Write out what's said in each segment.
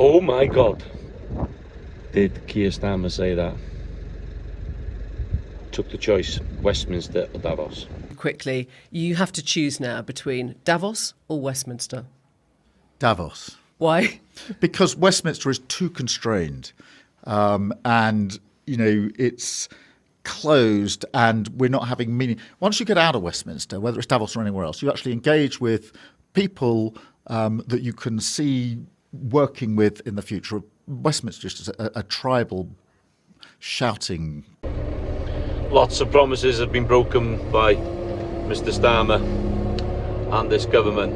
Oh my God. Did Keir Starmer say that? Took the choice, Westminster or Davos? Quickly, you have to choose now between Davos or Westminster. Davos. Why? Because Westminster is too constrained, and it's closed, and we're not having meaning. Once you get out of Westminster, whether it's Davos or anywhere else, you actually engage with people that you can see working with in the future. Westminster is just a tribal shouting. Lots of promises have been broken by Mr. Starmer and this government,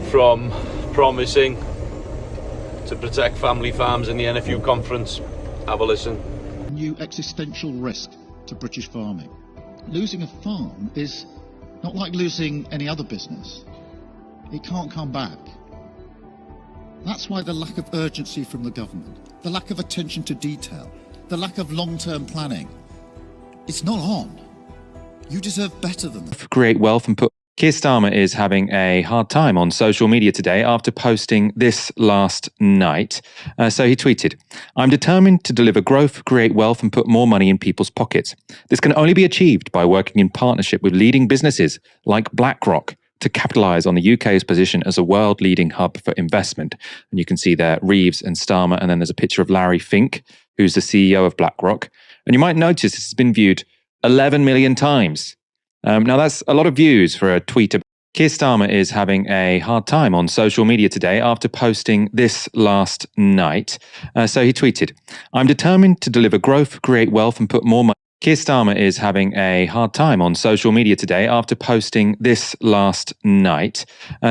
from promising to protect family farms in the NFU conference. Have a listen. New existential risk to British farming. Losing a farm is not like losing any other business. It can't come back. That's why the lack of urgency from the government, the lack of attention to detail, the lack of long-term planning, it's not on. You deserve better than that. Create wealth and put. Keir Starmer is having a hard time on social media today after posting this last night. So he tweeted, "I'm determined to deliver growth, create wealth and put more money in people's pockets. This can only be achieved by working in partnership with leading businesses like BlackRock to capitalise on the UK's position as a world-leading hub for investment." And you can see there Reeves and Starmer, and then there's a picture of Larry Fink, who's the CEO of BlackRock. And you might notice this has been viewed 11 million times. Now, that's a lot of views for a tweet. Keir Starmer is having a hard time on social media today after posting this last night. So he tweeted, "I'm determined to deliver growth, create wealth and put more money." Keir Starmer is having a hard time on social media today after posting this last night.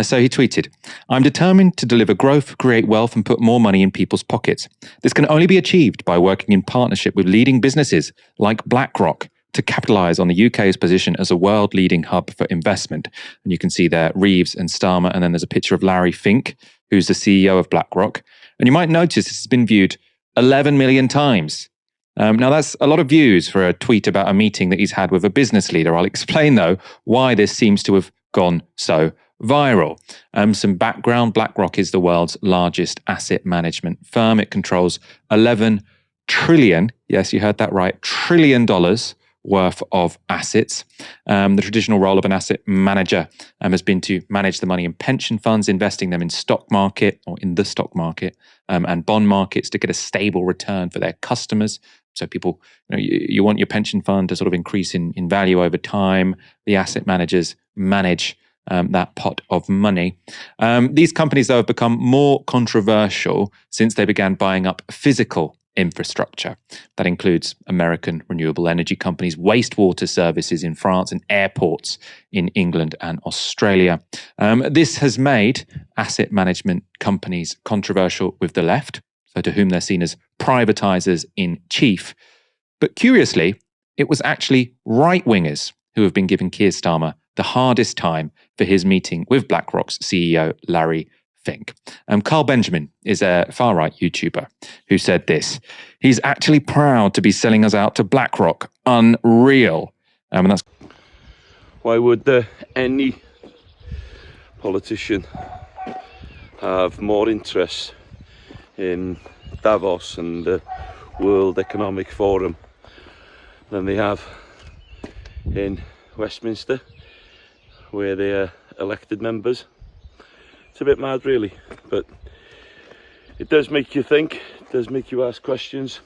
So he tweeted, "I'm determined to deliver growth, create wealth and put more money in people's pockets. This can only be achieved by working in partnership with leading businesses like BlackRock to capitalise on the UK's position as a world-leading hub for investment." And you can see there Reeves and Starmer, and then there's a picture of Larry Fink, who's the CEO of BlackRock. And you might notice this has been viewed 11 million times. Now, that's a lot of views for a tweet about a meeting that he's had with a business leader. I'll explain, though, why this seems to have gone so viral. Some background: BlackRock is the world's largest asset management firm. It controls 11 trillion, yes, you heard that right, $11 trillion worth of assets. The traditional role of an asset manager has been to manage the money in pension funds, investing them in stock market or in the stock market and bond markets to get a stable return for their customers. So people, you want your pension fund to sort of increase in value over time. The asset managers manage that pot of money. These companies, though, have become more controversial since they began buying up physical infrastructure. That includes American renewable energy companies, wastewater services in France, and airports in England and Australia. This has made asset management companies controversial with the left, so to whom they're seen as privatizers in chief. But curiously, it was actually right-wingers who have been giving Keir Starmer the hardest time for his meeting with BlackRock's CEO, Larry Fink. Carl Benjamin is a far-right YouTuber who said this: "He's actually proud to be selling us out to BlackRock. Unreal." And that's Why would any politician have more interest in Davos and the World Economic Forum than they have in Westminster, where they are elected members? It's a bit mad, really, but it does make you think. It does make you ask questions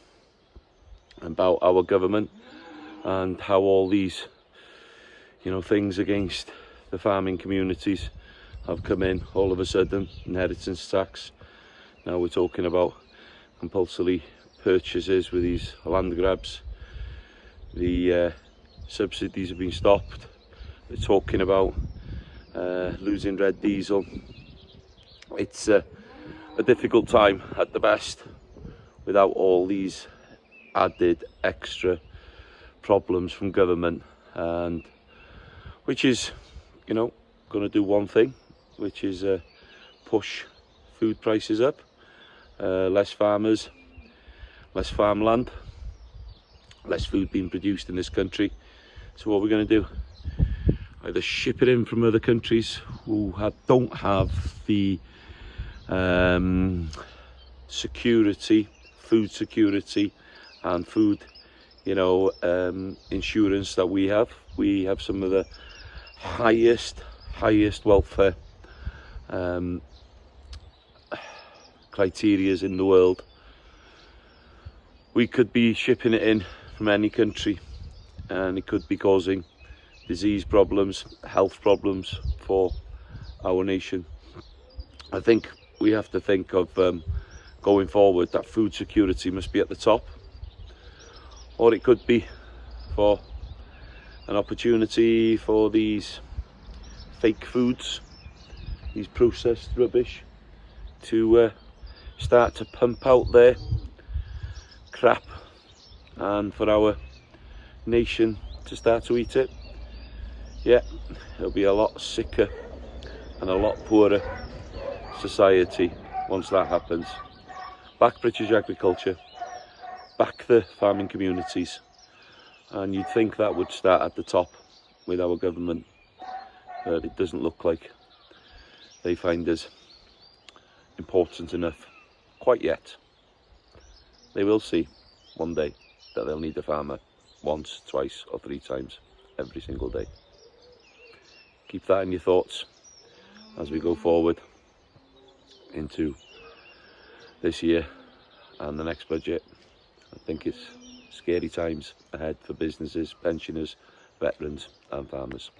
about our government and how all these, things against the farming communities have come in all of a sudden. Inheritance tax. Now we're talking about compulsory purchases with these land grabs. The subsidies have been stopped. They're talking about losing red diesel. It's a difficult time at the best without all these added extra problems from government, and which is, going to do one thing, which is push food prices up. Less farmers, less farmland, less food being produced in this country. So what we're going to do, either ship it in from other countries who don't have the security, food security, and food, insurance that we have. We have some of the highest welfare criterias in the world. We could be shipping it in from any country, and it could be causing disease problems, health problems for our nation. I think we have to think of going forward that food security must be at the top, or it could be for an opportunity for these fake foods, these processed rubbish, to start to pump out their crap, and for our nation to start to eat it. Yeah, it'll be a lot sicker and a lot poorer society once that happens. Back British agriculture, back the farming communities, and you'd think that would start at the top with our government, but it doesn't look like they find us important enough quite yet. They will see one day that they'll need a farmer once, twice or three times every single day. Keep that in your thoughts as we go forward into this year and the next budget. I think it's scary times ahead for businesses, pensioners, veterans and farmers.